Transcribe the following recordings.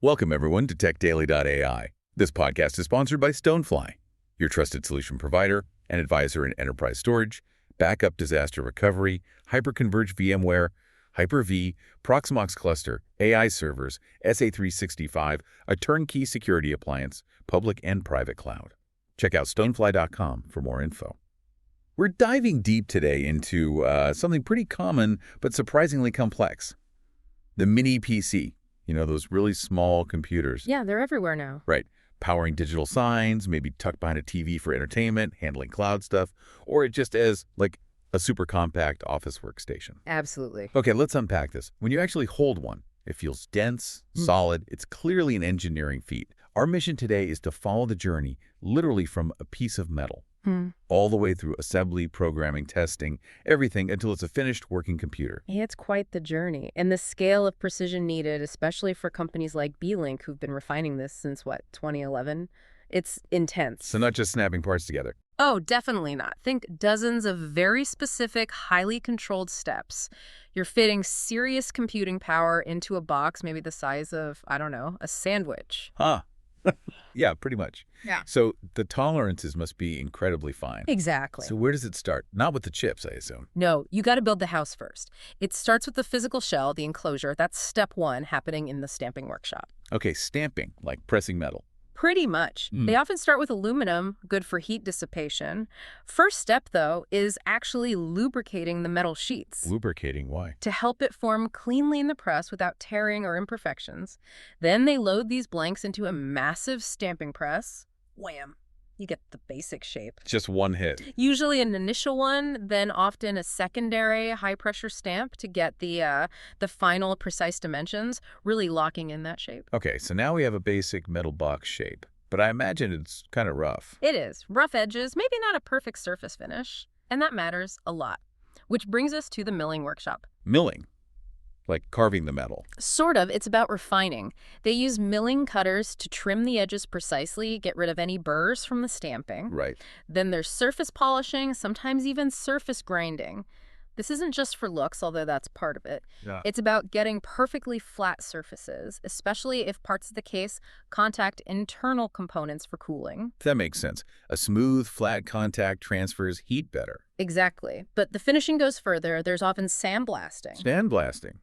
Welcome, everyone, to TechDaily.ai. This podcast is sponsored by Stonefly, your trusted solution provider and advisor in enterprise storage, backup disaster recovery, hyperconverged VMware, Hyper-V, Proxmox cluster, AI servers, SA365, a turnkey security appliance, public and private cloud. Check out stonefly.com for more info. We're diving deep today into something pretty common but surprisingly complex. The mini PC. You know, those really small computers. Yeah, they're everywhere now. Right. Powering digital signs, maybe tucked behind a TV for entertainment, handling cloud stuff, or just as, like, a super compact office workstation. Absolutely. Okay, let's unpack this. When you actually hold one, it feels dense, solid. It's clearly an engineering feat. Our mission today is to follow the journey, literally from a piece of metal, all the way through assembly, programming, testing, everything until it's a finished working computer. It's quite the journey. And the scale of precision needed, especially for companies like B-Link, who've been refining this since, 2011? It's intense. So not just snapping parts together. Oh, definitely not. Think dozens of very specific, highly controlled steps. You're fitting serious computing power into a box maybe the size of, I don't know, a sandwich. Huh. Yeah, pretty much. Yeah. So the tolerances must be incredibly fine. Exactly. So where does it start? Not with the chips, I assume. No, you got to build the house first. It starts with the physical shell, the enclosure. That's step one, happening in the stamping workshop. Okay, stamping, like pressing metal. Pretty much. They often start with aluminum, good for heat dissipation. First step, though, is actually lubricating the metal sheets Lubricating, why? to help it form cleanly in the press without tearing or imperfections. Then they load these blanks into a massive stamping press. Wham! You get the basic shape. Just one hit. Usually an initial one, then often a secondary high-pressure stamp to get the final precise dimensions, really locking in that shape. Okay, so now we have a basic metal box shape, but I imagine it's kind of rough. It is. Rough edges, maybe not a perfect surface finish, and that matters a lot. Which brings us to the milling workshop. Milling, like carving the metal. Sort of. It's about refining. They use milling cutters to trim the edges precisely, get rid of any burrs from the stamping. Right. Then there's surface polishing, sometimes even surface grinding. This isn't just for looks, although that's part of it. Yeah. It's about getting perfectly flat surfaces, especially if parts of the case contact internal components for cooling. That makes sense. A smooth, flat contact transfers heat better. Exactly. But the finishing goes further. There's often sandblasting. Sandblasting,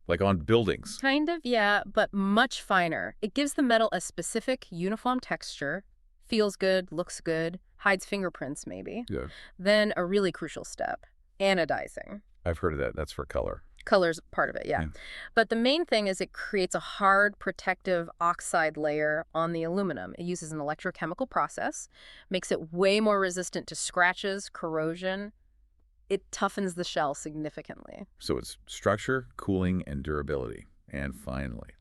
like on buildings. Kind of, yeah, but much finer. It gives the metal a specific, uniform texture, feels good, looks good, hides fingerprints maybe. Yeah. Then a really crucial step, anodizing. I've heard of that. That's for color. Color's part of it, yeah. But the main thing is it creates a hard, protective oxide layer on the aluminum. It uses an electrochemical process, makes it way more resistant to scratches, corrosion. It toughens the shell significantly. So it's structure, cooling, and durability. And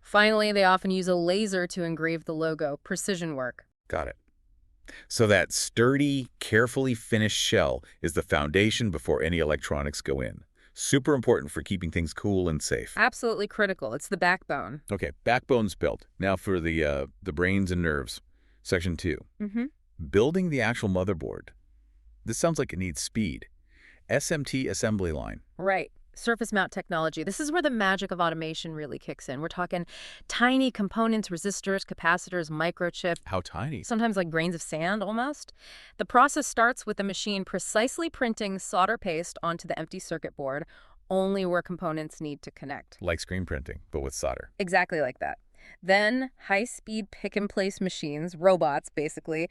Finally, they often use a laser to engrave the logo. Precision work. Got it. So that sturdy, carefully finished shell is the foundation before any electronics go in. Super important for keeping things cool and safe. Absolutely critical. It's the backbone. Okay, backbone's built. Now for the brains and nerves. Section 2. Building the actual motherboard. This sounds like it needs speed. SMT assembly line. Right. Surface mount technology. This is where the magic of automation really kicks in. We're talking tiny components, resistors, capacitors, microchip. How tiny? Sometimes like grains of sand, almost. The process starts with the machine precisely printing solder paste onto the empty circuit board, only where components need to connect. Like screen printing, but with solder. Exactly like that. Then high-speed pick-and-place machines, robots basically,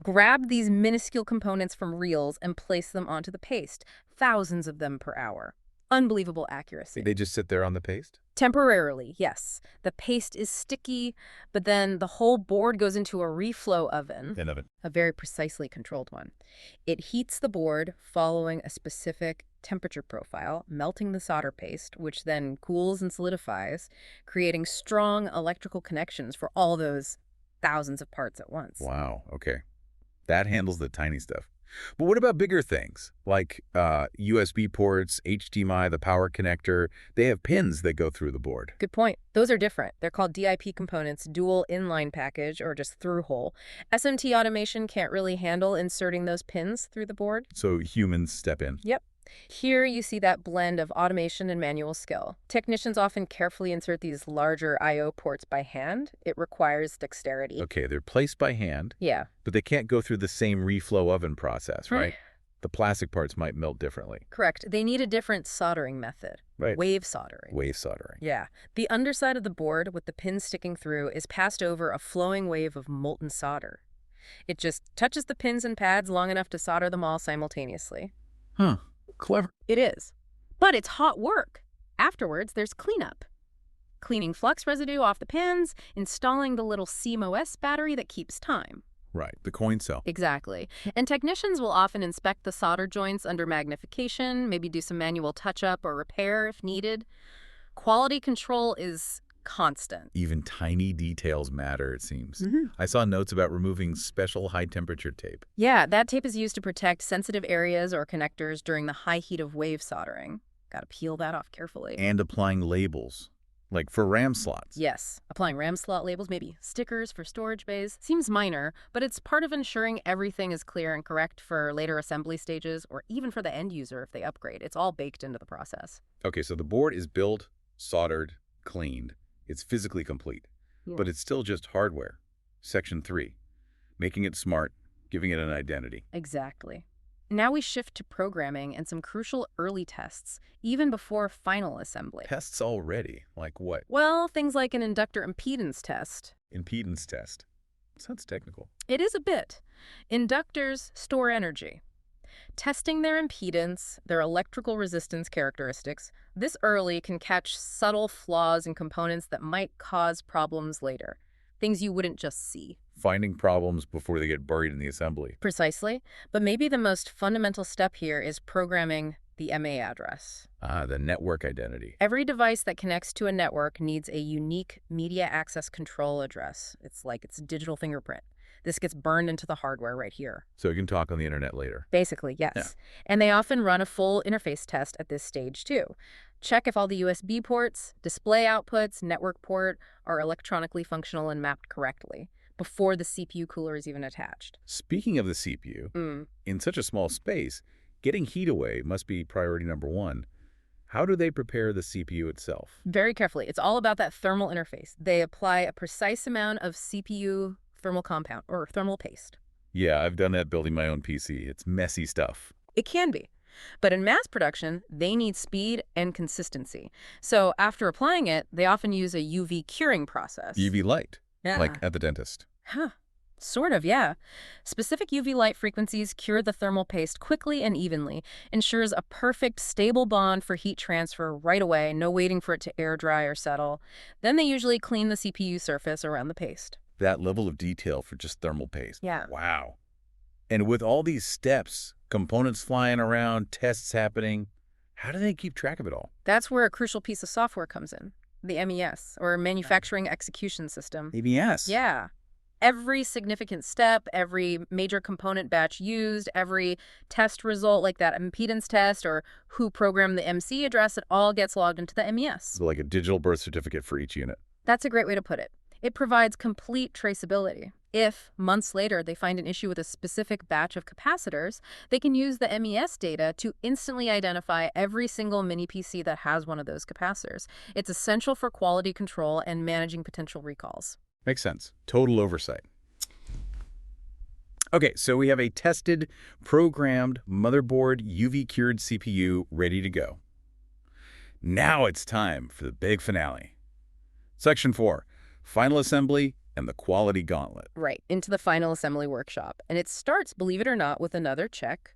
grab these minuscule components from reels and place them onto the paste, thousands of them per hour. Unbelievable accuracy. They just sit there on the paste? Temporarily, yes. The paste is sticky, but then the whole board goes into a reflow oven. An oven. A very precisely controlled one. It heats the board following a specific temperature profile, melting the solder paste, which then cools and solidifies, creating strong electrical connections for all those thousands of parts at once. Wow, okay. That handles the tiny stuff. But what about bigger things, like USB ports, HDMI, the power connector? They have pins that go through the board. Good point. Those are different. They're called DIP components, dual inline package, or just through hole. SMT automation can't really handle inserting those pins through the board. So humans step in. Yep. Here you see that blend of automation and manual skill. Technicians often carefully insert these larger I/O ports by hand. It requires dexterity. Okay, they're placed by hand, Yeah. but they can't go through the same reflow oven process, Right. right? The plastic parts might melt differently. Correct. They need a different soldering method. Right. Wave soldering. Wave soldering. Yeah. The underside of the board with the pins sticking through is passed over a flowing wave of molten solder. It just touches the pins and pads long enough to solder them all simultaneously. Huh. Clever. It is. But it's hot work. Afterwards, there's cleanup. Cleaning flux residue off the pins, installing the little CMOS battery that keeps time. Right, the coin cell. Exactly. And technicians will often inspect the solder joints under magnification, maybe do some manual touch-up or repair if needed. Quality control is constant. Even tiny details matter, it seems. Mm-hmm. I saw notes about removing special high-temperature tape. Yeah, that tape is used to protect sensitive areas or connectors during the high heat of wave soldering. Got to peel that off carefully. And applying labels, like for RAM slots. Yes, applying RAM slot labels, maybe stickers for storage bays, seems minor, but it's part of ensuring everything is clear and correct for later assembly stages or even for the end user if they upgrade. It's all baked into the process. Okay, so the board is built, soldered, cleaned. It's physically complete, but it's still just hardware. Section 3, making it smart, giving it an identity. Exactly. Now we shift to programming and some crucial early tests, even before final assembly. Tests already? Like what? Well, things like an inductor impedance test. Impedance test. Sounds technical. It is a bit. Inductors store energy. Testing their impedance, their electrical resistance characteristics, this early can catch subtle flaws in components that might cause problems later. Things you wouldn't just see. Finding problems before they get buried in the assembly. Precisely. But maybe the most fundamental step here is programming the MA address. Ah, the network identity. Every device that connects to a network needs a unique media access control address. It's like its digital fingerprint. This gets burned into the hardware right here. So you can talk on the internet later. Basically, yes. Yeah. And they often run a full interface test at this stage, too. Check if all the USB ports, display outputs, network port are electronically functional and mapped correctly before the CPU cooler is even attached. Speaking of the CPU, in such a small space, getting heat away must be priority number 1. How do they prepare the CPU itself? Very carefully. It's all about that thermal interface. They apply a precise amount of CPU thermal compound or thermal paste. Yeah, I've done that building my own PC. It's messy stuff. It can be. But in mass production, they need speed and consistency. So after applying it, they often use a UV curing process. UV light, Yeah. like at the dentist. Huh. Sort of, yeah. Specific UV light frequencies cure the thermal paste quickly and evenly, ensures a perfect, stable bond for heat transfer right away, no waiting for it to air dry or settle. Then they usually clean the CPU surface around the paste. That level of detail for just thermal paste. Yeah. Wow. And with all these steps, components flying around, tests happening, how do they keep track of it all? That's where a crucial piece of software comes in, the MES, or Manufacturing Execution System. MES? Yeah. Every significant step, every major component batch used, every test result like that impedance test or who programmed the MC address, it all gets logged into the MES. So like a digital birth certificate for each unit. That's a great way to put it. It provides complete traceability. If, months later, they find an issue with a specific batch of capacitors, they can use the MES data to instantly identify every single mini PC that has one of those capacitors. It's essential for quality control and managing potential recalls. Makes sense. Total oversight. Okay, so we have a tested, programmed, motherboard, UV-cured CPU ready to go. Now it's time for the big finale. Section 4, final assembly and the quality gauntlet. Right, into the final assembly workshop. And it starts, believe it or not, with another check.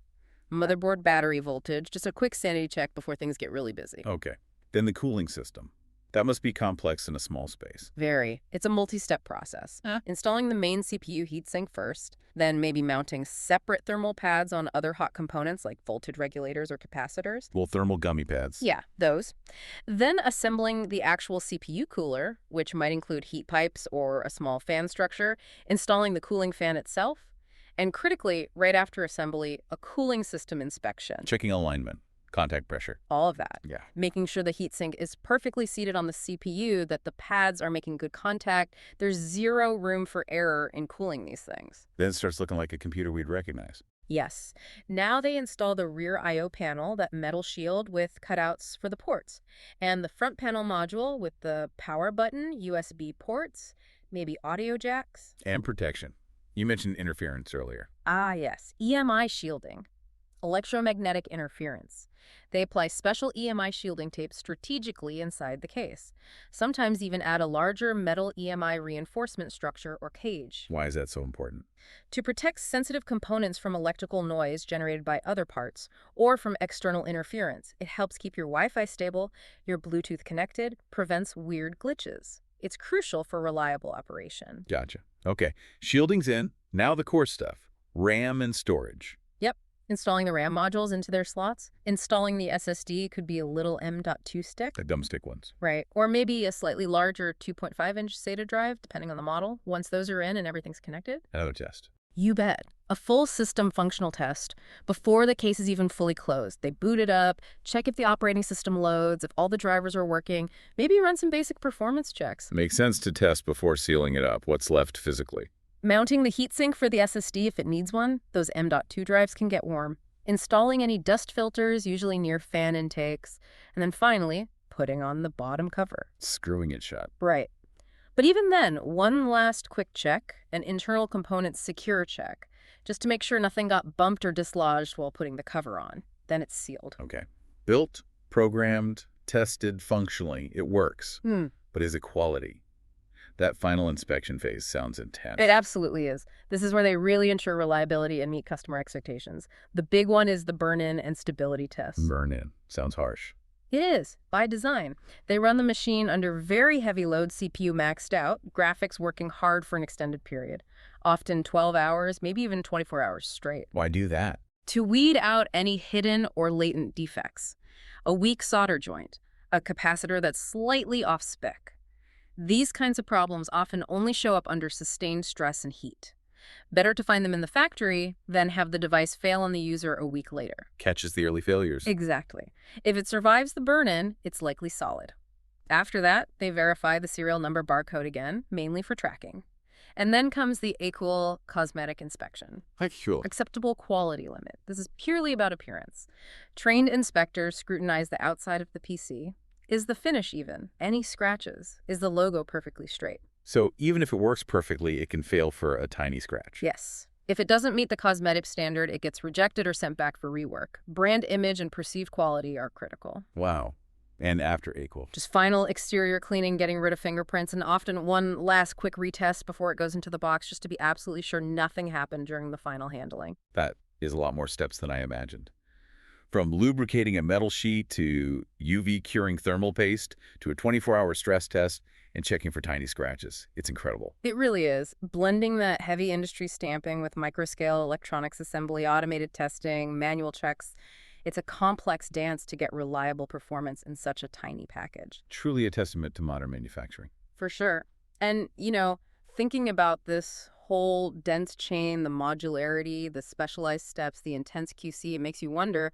Motherboard battery voltage, just a quick sanity check before things get really busy. Okay, then the cooling system. That must be complex in a small space. Very. It's a multi-step process. Installing the main CPU heatsink first, then maybe mounting separate thermal pads on other hot components like voltage regulators or capacitors. Well, thermal gummy pads. Yeah, those. Then assembling the actual CPU cooler, which might include heat pipes or a small fan structure, installing the cooling fan itself, and critically, right after assembly, a cooling system inspection. Checking alignment, contact pressure. All of that. Yeah. Making sure the heatsink is perfectly seated on the CPU, that the pads are making good contact. There's zero room for error in cooling these things. Then it starts looking like a computer we'd recognize. Yes. Now they install the rear I/O panel, that metal shield with cutouts for the ports, and the front panel module with the power button, USB ports, maybe audio jacks. And protection. You mentioned interference earlier. Ah, yes. EMI shielding. Electromagnetic interference. They apply special EMI shielding tape strategically inside the case. Sometimes even add a larger metal EMI reinforcement structure or cage Why is that so important? to protect sensitive components from electrical noise generated by other parts or from external interference. It helps keep your Wi-Fi stable, your Bluetooth connected, prevents weird glitches. It's crucial for reliable operation. Gotcha. Okay. Shielding's in. Now the core stuff. RAM and storage. Yep. Installing the RAM modules into their slots. Installing the SSD could be a little M.2 stick. The dumbstick ones. Right. Or maybe a slightly larger 2.5-inch SATA drive, depending on the model. Once those are in and everything's connected. Another test. You bet. A full system functional test before the case is even fully closed. They boot it up, check if the operating system loads, if all the drivers are working, maybe run some basic performance checks. Makes sense to test before sealing it up. What's left physically? Mounting the heatsink for the SSD if it needs one. Those M.2 drives can get warm. Installing any dust filters, usually near fan intakes. And then finally, putting on the bottom cover. Screwing it shut. Right. But even then, one last quick check, an internal components secure check, just to make sure nothing got bumped or dislodged while putting the cover on. Then it's sealed. Okay. Built, programmed, tested functionally. It works. But is it quality? That final inspection phase sounds intense. It absolutely is. This is where they really ensure reliability and meet customer expectations. The big one is the burn-in and stability tests. Burn-in. Sounds harsh. It is, by design. They run the machine under very heavy load, CPU maxed out, graphics working hard for an extended period, often 12 hours, maybe even 24 hours straight. Why do that? To weed out any hidden or latent defects. A weak solder joint, a capacitor that's slightly off spec. These kinds of problems often only show up under sustained stress and heat. Better to find them in the factory than have the device fail on the user a week later. Catches the early failures. Exactly. If it survives the burn-in, it's likely solid. After that, they verify the serial number barcode again, mainly for tracking. And then comes the AQUAL cosmetic inspection. Cool. Acceptable quality limit. This is purely about appearance. Trained inspectors scrutinize the outside of the PC. Is the finish even? Any scratches? Is the logo perfectly straight? So even if it works perfectly, it can fail for a tiny scratch. Yes. If it doesn't meet the cosmetic standard, it gets rejected or sent back for rework. Brand image and perceived quality are critical. Wow. And after AQUAL. Just final exterior cleaning, getting rid of fingerprints, and often one last quick retest before it goes into the box just to be absolutely sure nothing happened during the final handling. That is a lot more steps than I imagined. From lubricating a metal sheet to UV curing thermal paste to a 24-hour stress test and checking for tiny scratches. It's incredible. It really is. Blending that heavy industry stamping with microscale electronics assembly, automated testing, manual checks. It's a complex dance to get reliable performance in such a tiny package. Truly a testament to modern manufacturing. For sure. And, thinking about this whole dense chain, the modularity, the specialized steps, the intense QC, it makes you wonder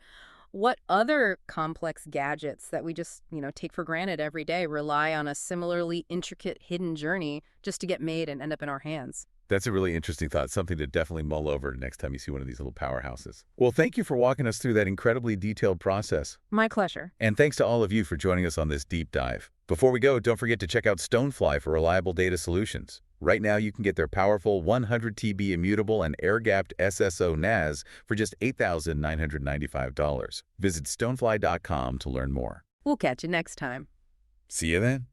what other complex gadgets that we just, take for granted every day rely on a similarly intricate hidden journey just to get made and end up in our hands. That's a really interesting thought, something to definitely mull over next time you see one of these little powerhouses. Well, thank you for walking us through that incredibly detailed process. My pleasure. And thanks to all of you for joining us on this deep dive. Before we go, don't forget to check out Stonefly for reliable data solutions. Right now, you can get their powerful 100 TB immutable and air-gapped SSO NAS for just $8,995. Visit stonefly.com to learn more. We'll catch you next time. See you then.